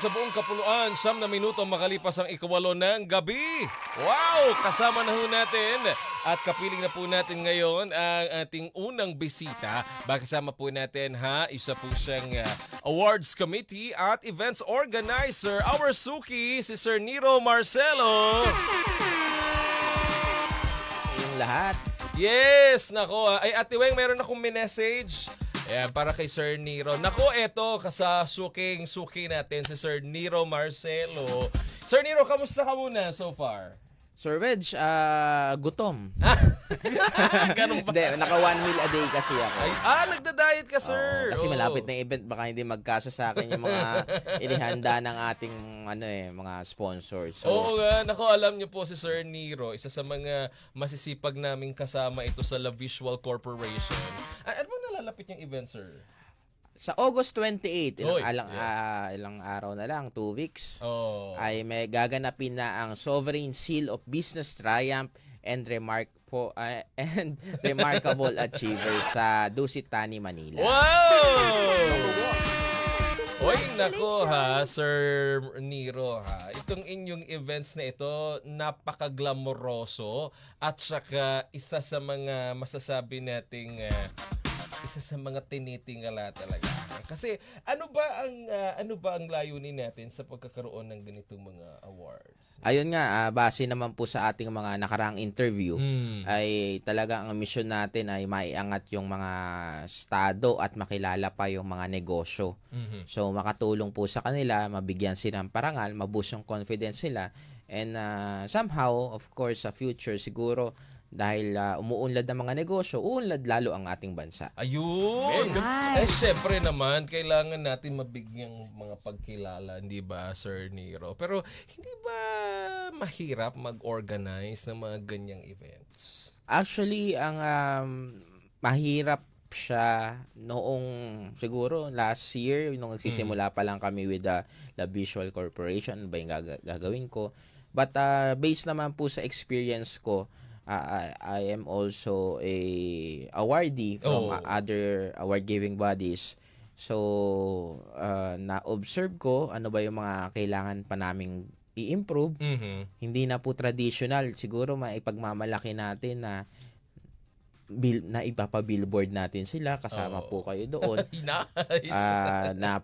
Sa buong kapuluan, 9 minuto makalipas ang ikawalo ng gabi. Wow! Kasama na ho natin at kapiling na po natin ngayon ang ating unang bisita. Kasama po natin isa po siyang awards committee at events organizer, our Suki, si Sir Nero Marcelo. Yung lahat. Yes! Nako, ay Ate Weng, meron akong message. Ayan, para kay Sir Nero. Nako, eto, suking-suki natin si Sir Nero Marcelo. Sir Nero, kamusta ka muna so far? Sir Reg, gutom. Ganun ba? Hindi, naka 1 meal a day kasi ako. Ay, nagda-diet ka, sir. Oo, kasi Oo. malapit na event, baka hindi magkasya sa akin yung mga inihanda ng ating mga sponsors. So, Oo nga, nako, alam niyo po si Sir Nero, isa sa mga masisipag naming kasama ito sa La Visual Corporation. Ano ba nalalapit yung event, sir? sa August 28, Oy, ilang araw na lang, 2 weeks, Oh. ay may gaganapin na ang Sovereign Seal of Business Triumph and Remarkable Achievers sa Dusit Tani, Manila. Wow! Oy, nako Sir Nero Itong inyong events na ito, napaka-glamoroso at saka isa sa mga masasabi nating isa sa mga tinitingala talaga. Kasi ano ba ang layunin natin sa pagkakaroon ng ganitong mga awards? Ayun nga, base naman po sa ating mga nakaraang interview, ay talaga ang mission natin ay maiangat yung mga estado at makilala pa yung mga negosyo. So makatulong po sa kanila, mabigyan sila ng parangal, maboost yung confidence nila, and somehow, of course, sa future siguro, dahil umuunlad ng mga negosyo, uunlad lalo ang ating bansa. Ayun! Syempre naman, kailangan natin mabigyang mga pagkilala, hindi ba, Sir Nero? Pero hindi ba mahirap mag-organize ng mga ganyang events? Actually, ang mahirap siya noong siguro last year, nung nagsisimula pa lang kami with the Visual Corporation, ba yung gagawin ko. But based naman po sa experience ko, I am also a awardee from other award-giving bodies. So, na-observe ko ano ba yung mga kailangan pa naming i-improve. Hindi na po traditional. Siguro maipagmamalaki natin na ipapa-billboard natin sila, kasama po kayo doon. Nice! Na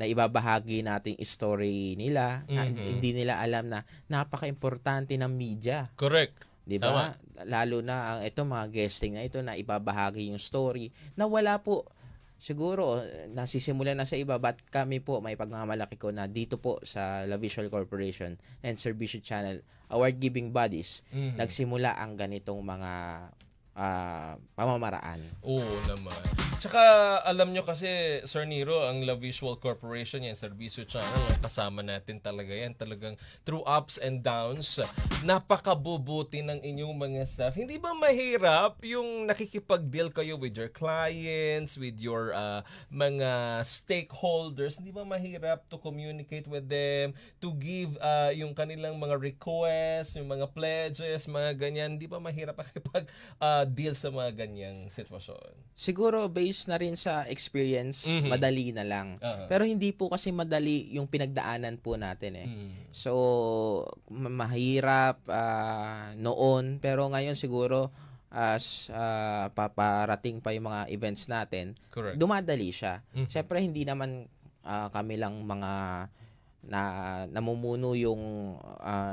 ibabahagi nating story nila. Hindi nila alam na napaka-importante ng media. Correct. 'Di ba? Lalo na ang mga guesting na ito na ibabahagi yung story na wala po siguro nasisimulan na sa iba, but kami po may pagmamalaki ko na dito po sa La Visual Corporation and Servicio Channel award giving bodies nagsimula ang ganitong mga pamamaraan. Oo naman. Tsaka alam nyo kasi, Sir Nero, ang La Visual Corporation yan, Servicio Channel, kasama natin talaga yan. Talagang through ups and downs, napakabubuti ng inyong mga staff. Hindi ba mahirap yung nakikipag-deal kayo with your clients, with your mga stakeholders? Hindi ba mahirap to communicate with them, to give yung kanilang mga requests, yung mga pledges, mga ganyan? Hindi ba mahirap makipag-deal sa mga ganyang sitwasyon? Siguro based na rin sa experience, madali na lang. Pero hindi po kasi madali yung pinagdaanan po natin eh. So, mahirap noon, pero ngayon siguro as paparating pa yung mga events natin, Correct. dumadali siya. Siyempre hindi naman kami lang mga namumuno yung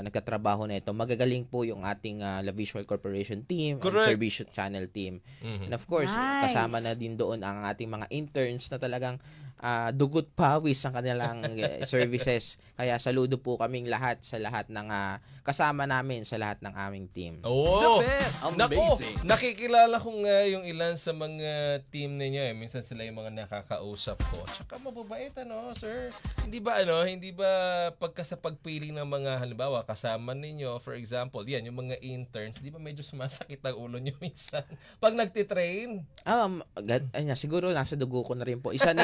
nagtatrabaho na ito. Magagaling po yung ating La Visual Corporation team and Servicio Channel team. And of course, kasama na din doon ang ating mga interns na talagang dugot pawis ang kanilang services. Kaya saludo po kaming lahat sa lahat ng kasama namin sa lahat ng aming team. Oh, The best. Nako, Amazing. nakikilala ko nga yung ilan sa mga team ninyo eh. Minsan sila yung mga nakakausap ko. Tsaka mababait sir. Hindi ba pagka sa pagpili ng mga halimbawa kasama ninyo, for example, yan yung mga interns, di ba medyo sumasakit ang ulo nyo minsan pag nagtitrain? Siguro nasa dugo ko na rin po. Isa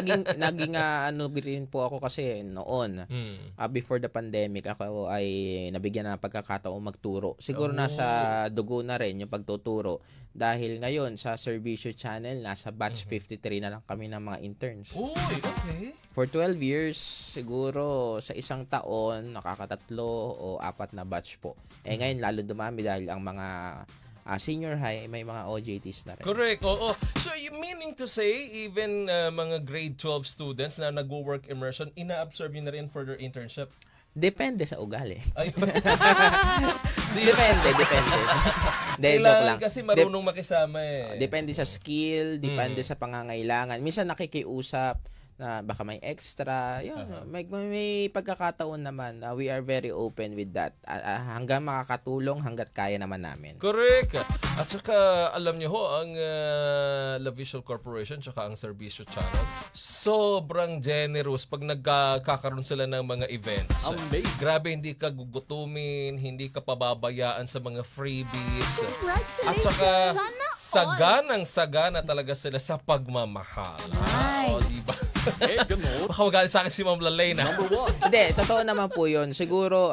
naging ano rin po ako kasi noon. Before the pandemic, ako ay nabigyan ng pagkakataong magturo. Siguro nasa dugo na rin yung pagtuturo. Dahil ngayon, sa Servicio Channel, nasa batch 53 na lang kami ng mga interns. Uy, okay. For 12 years, siguro sa isang taon, nakakatatlo o 4 na batch po. Ngayon, lalo dumami dahil ang mga senior high, may mga OJTs na rin. Correct, oo. So, you meaning to say, even mga grade 12 students na nag-work immersion, ina-absorb yun na rin for their internship? Depende sa ugali. Ay, Depende. Joke lang. kailangan kasi marunong makisama eh. Depende sa skill, depende sa pangangailangan. Minsan nakikiusap na baka may extra. Yun, may pagkakataon naman. We are very open with that. Hanggang makakatulong, hanggat kaya naman namin. Correct. At saka, alam niyo ho, ang La Visual Corporation tsaka ang Servicio Channel, sobrang generous pag nagkakaroon sila ng mga events. Amazing. Grabe, hindi ka gugutumin, hindi ka pababayaan sa mga freebies. At saka, saganang-sagana talaga sila sa pagmamahal. O, diba? Baka magalit sa akin si Ma'am Lalay na. Number 1. Hindi, totoo naman po yun. Siguro,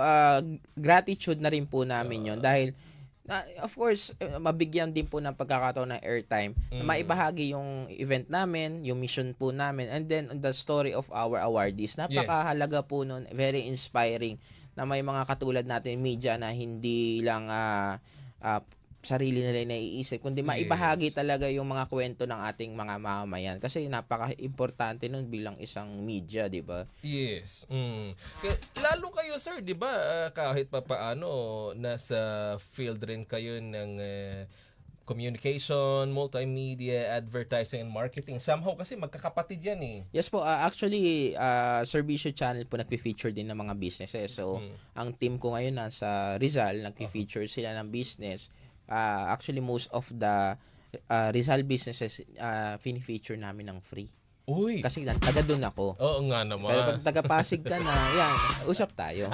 gratitude na rin po namin yun. Dahil, of course, mabigyan din po ng pagkakataon ng airtime na maibahagi yung event namin, yung mission po namin, and then the story of our awardees. Napakahalaga po nun, very inspiring na may mga katulad natin media na hindi lang sarili nila naiisip, kundi maibahagi talaga yung mga kwento ng ating mga mamamayan. Kasi napaka-importante nun bilang isang media, di ba? Yes. Lalo kayo, sir, di ba, kahit pa paano, nasa field rin kayo ng communication, multimedia, advertising, and marketing. Somehow kasi magkakapatid yan eh. Yes po, actually, Servicio Channel po nagpi-feature din ng mga businesses. So, ang team ko ngayon nasa Rizal, nagpi-feature sila ng business. Actually, most of the Rizal businesses, fini-feature namin ng free. Uy! Kasi taga doon ako. Oo nga naman. Pero pag taga-Pasig ka na, yan, usap tayo.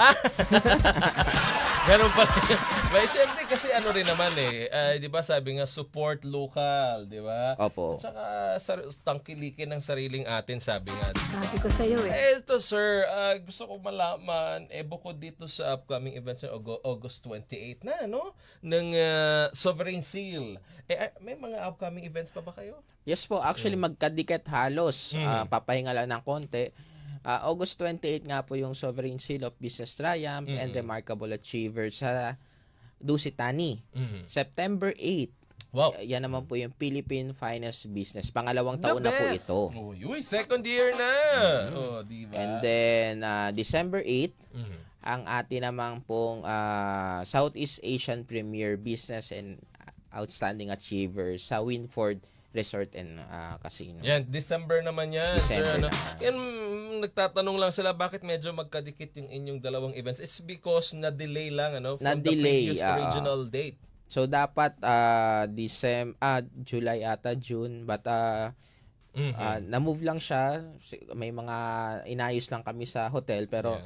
Ganun pa rin. May syempre kasi ano rin naman eh, 'di ba sabi nga support local, 'di ba? Opo. Tsaka tangkilikin ng sariling atin, sabi nga. Sabi ko sa iyo eh. Ito sir, gusto ko malaman bukod dito sa upcoming events ng August 28 na no ng Sovereign Seal. May mga upcoming events pa ba kayo? Yes po, actually magkadikit halos. Papahinga lang ng konti. August 28 nga po yung Sovereign Seal of Business Triumph and Remarkable Achievers sa Dusitani. September 8. Wow. Yan naman po yung Philippine Finest Business. Pangalawang taon na po ito. Uy, second year na. Oh, di ba? And then December 8, ang atin namang pong Southeast Asian Premier Business and Outstanding Achiever sa Winford Resort and Casino. Yan, December naman yan. December sir, ano? naman. Yan, nagtatanong lang sila bakit medyo magkadikit yung inyong dalawang events. It's because na-delay lang from Na-delay, the previous original date. So dapat July ata, June, but na-move lang siya. May mga inayos lang kami sa hotel pero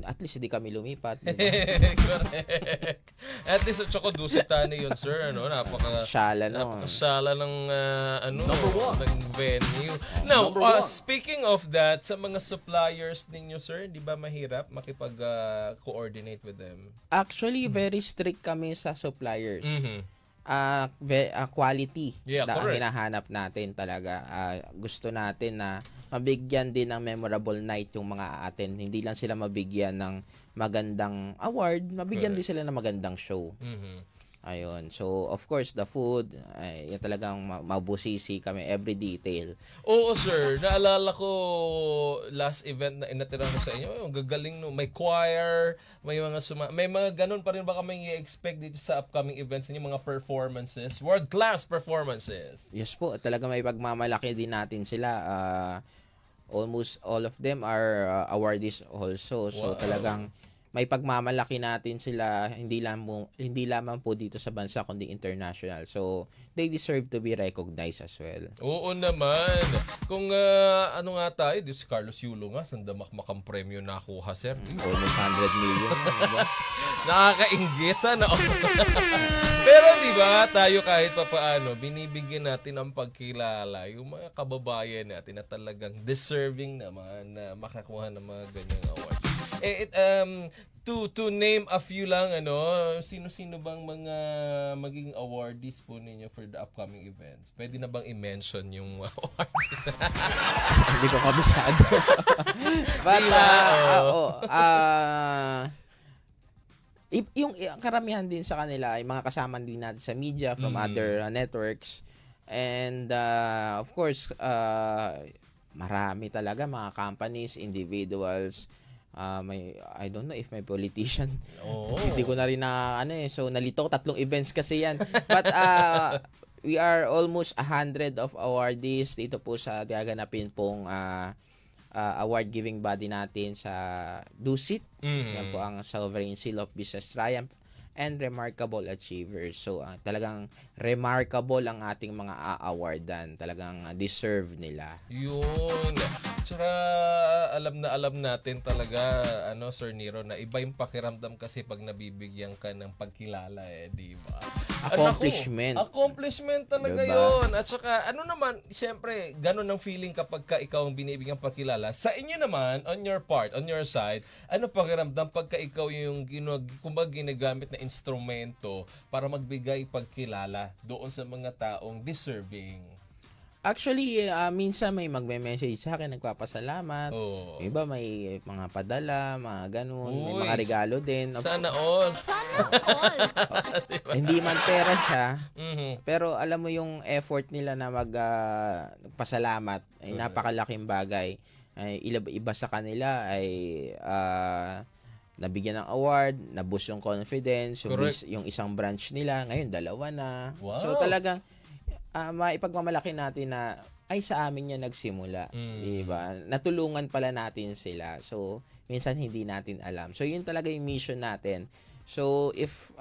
at least hindi kami lumipat. Diba? Correct. At least tsaka Dusitani yun, sir. Shala Napakasala ng Number 1. ng venue. Now, Number 1. speaking of that, sa mga suppliers ninyo, sir, di ba mahirap makipag-coordinate with them? Actually, very strict kami sa suppliers. Quality Yeah, na ang correct. hinahanap natin talaga. Gusto natin na mabigyan din ng memorable night yung mga atin. Hindi lang sila mabigyan ng magandang award, mabigyan din sila ng magandang show. Ayun. So, of course, the food, yan talagang mabusisi kami, every detail. Oo, sir. Naalala ko last event na inatira ko sa inyo. Yung gagaling no. May choir, may mga may mga ganun pa rin ba kami i-expect dito sa upcoming events ninyo, mga performances, world-class performances. Yes po, talaga may pagmamalaki din natin sila. Almost all of them are awardees also. So, Wow. talagang may pagmamalaki natin sila hindi lamang po dito sa bansa kundi international. So they deserve to be recognized as well. Oo naman. Kung ano nga tayo, di si Carlos Yulo nga, sandamakmakang premyo nakuha, sir. Almost 100 million. Diba? Nakakainggit sana. Pero di ba, tayo kahit pa paano, binibigyan natin ng pagkilala yung mga kababayan natin na talagang deserving naman na makakuha ng mga ganyang awards. To name a few lang, sino-sino bang mga maging awardees po ninyo for the upcoming events? Pwede na bang i-mention yung mga awardees? Hindi ko kabisado. But, Diba? yung karamihan din sa kanila ay mga kasama din natin sa media from other networks. And, of course, marami talaga mga companies, individuals, I don't know if may politician. Oo. Hindi ko na rin so nalito 3 events kasi yan. But we are almost 100 of awardees dito po sa gaganapin pong award giving body natin sa DUSIT. Yan po ang Sovereign Seal of Business Triumph and Remarkable Achievers. So talagang remarkable ang ating mga a-awardan. Talagang deserve nila. Yun. Tsaka alam natin talaga, Sir Nero, na iba yung pakiramdam kasi pag nabibigyan ka ng pagkilala di ba? Accomplishment. Accomplishment talaga Diba? yun. At saka, naman, siyempre, ganun ang feeling kapag ikaw ang binibigyan pagkilala. Sa inyo naman, on your part, on your side, ano pakiramdam pagka ikaw yung ginagamit na instrumento para magbigay pagkilala doon sa mga taong deserving? Actually, minsan may magme-message sa akin, nagpapasalamat. Oh. Yung iba may mga padala, mga ganun. May Uy, mga regalo din. Sana all. Hindi man pera siya, Mhm. pero alam mo yung effort nila na magpasalamat ay napakalaking bagay. Ay, iba sa kanila ay nabigyan ng award, na-boost yung confidence, Correct. yung isang branch nila, ngayon 2 na. Wow. So talagang maipagmamalaki natin na ay sa amin yan nagsimula. Diba? Natulungan pala natin sila. So, minsan hindi natin alam. So, yun talaga yung mission natin. So, if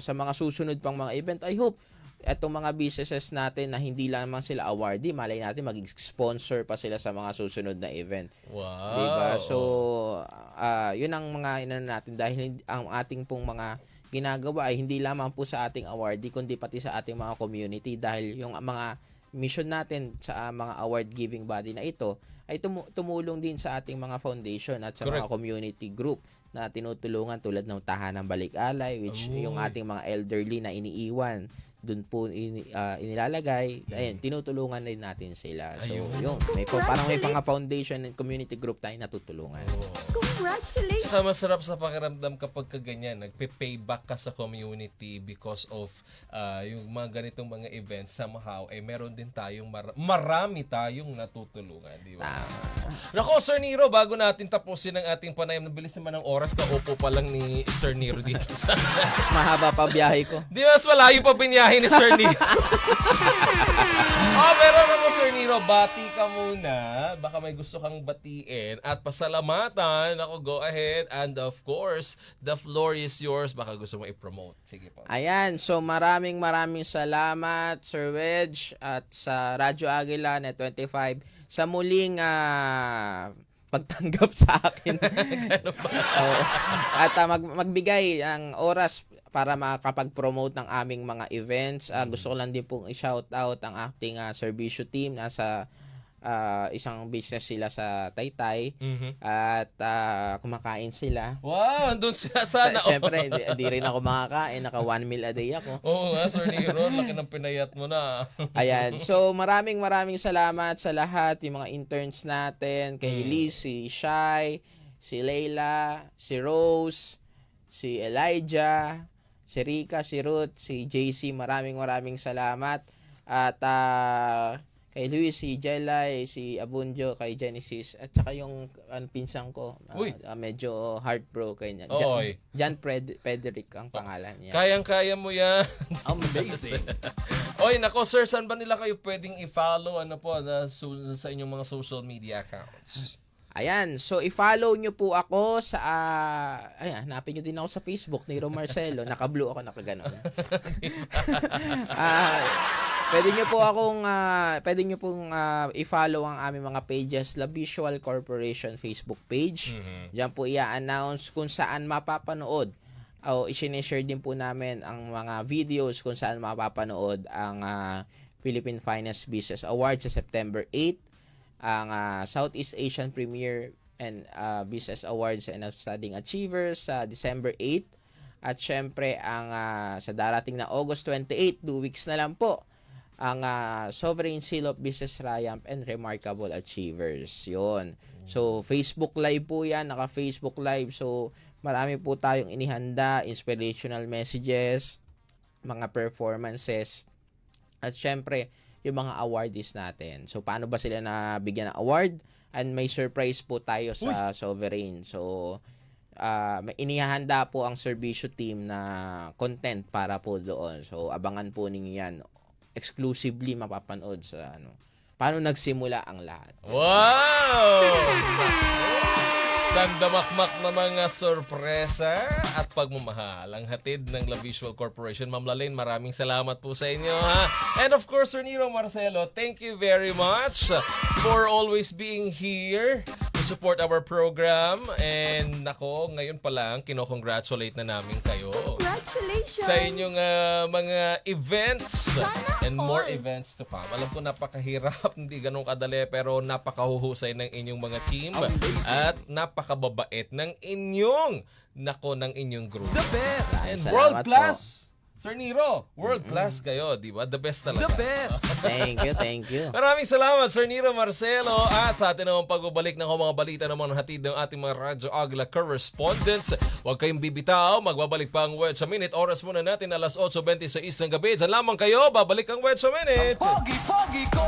sa mga susunod pang mga event, I hope etong mga businesses natin na hindi lamang sila awardee, malay natin maging sponsor pa sila sa mga susunod na event. Wow. Diba? So, yun ang mga natin dahil ang ating pong mga ginagawa ay hindi lamang po sa ating awardee kundi pati sa ating mga community dahil yung mga mission natin sa mga award giving body na ito ay tumulong din sa ating mga foundation at sa mga community group na tinutulungan tulad ng Tahanang Balik-alay which yung ating mga elderly na iniiwan doon po inilalagay. Ayun, tinutulungan din natin sila. So, yung parang may mga foundation and community group tayo natutulungan. Congratulations! Saka masarap sa pakiramdam kapag kaganyan, nagpe-payback ka sa community because of yung mga ganitong mga events somehow, meron din tayong marami tayong natutulungan, di ba? Nako, Sir Nero, bago natin tapusin ang ating panayam, nabilis naman ng oras, kaupo pa lang ni Sir Nero dito sa... Mas mahaba pa biyahe ko. Di mas malayo pa binyahe ni Sir Nero. Pero naman, Sir Nero, bati ka muna. Baka may gusto kang batiin at pasalamatan. Ako, go ahead. And of course, the floor is yours. Baka gusto mo i-promote. Sige po. Ayan, so maraming salamat Sir Wedge at sa Radyo Agila Net 25 sa muling pagtanggap sa akin. At magbigay ng oras para makapag-promote ng aming mga events. Gusto ko lang din pong i-shout out ang ating serbisyo team. Nasa isang business sila sa Taytay at kumakain sila. Wow, andun sila sana. Siyempre, hindi rin ako makakain. Naka 1 meal a day ako. Oo nga, Sir Nero. Laki ng pinayat mo na. Ayan. So, maraming salamat sa lahat. Yung mga interns natin. Kay Liz, si Shai, si Leila, si Rose, si Elijah, si Rika, si Ruth, si JC. Maraming salamat. At kay Luis, si Jelay, si Abunjo, kay Genesis, at saka yung pinsang ko, medyo heartbroken niya. Jan Frederick ang pangalan niya. Kayang-kaya mo yan. Amazing. Oy, nako sir, saan ba nila kayo pwedeng i-follow sa inyong mga social media accounts? Ayan, so i-follow nyo po ako sa, ayan, hanapin nyo din ako sa Facebook, Nero Marcelo. Naka-blue ako, nakaganon. Pwede nyo pong i-follow ang aming mga pages, La Visual Corporation Facebook page. Diyan po i-announce kung saan mapapanood o i-share din po namin ang mga videos kung saan mapapanood ang Philippine Finance Business Award sa September 8, ang Southeast Asian Premier and Business Awards and Outstanding Achievers sa December 8, at syempre ang sa darating na August 28, 2 weeks na lang po, ang Sovereign Seal of Business Triumph and Remarkable Achievers. Yun. So, Facebook Live po yan. Naka-Facebook Live. So, marami po tayong inihanda, inspirational messages, mga performances, at syempre, yung mga awardees natin. So, paano ba sila nabigyan ng award? And may surprise po tayo sa Sovereign. So, may inihanda po ang Servicio team na content para po doon. So, abangan po ninyo yan. Exclusively mapapanood sa paano nagsimula ang lahat. Wow! Sandamakmak na mga sorpresa at pagmamahal ang hatid ng La Visual Corporation. Ma'am Lalaine, maraming salamat po sa inyo, ha? And of course, Sir Nero Marcelo, thank you very much for always being here to support our program. And nako, ngayon pa lang, kinocongratulate na namin kayo Congratulations! sa inyong mga events and more all. events to come. Alam ko napakahirap, hindi ganun kadali, pero napakahuhusay ng inyong mga team at napakababait ng inyong group. The best! And Salamat world class! Sir Nero, world class kayo, di ba? The best talaga. The best! Thank you. Maraming salamat, Sir Nero Marcelo. At sa atin naman pagbabalik ng mga balita naman hatid ng ating mga Radyo Agla correspondents. Huwag kayong bibitaw. Magbabalik pa ang Word sa Minute. Oras muna natin alas 8:26 ng gabi. Diyan lamang kayo. Babalik ang Word sa Minute. Pogi-pogi ko!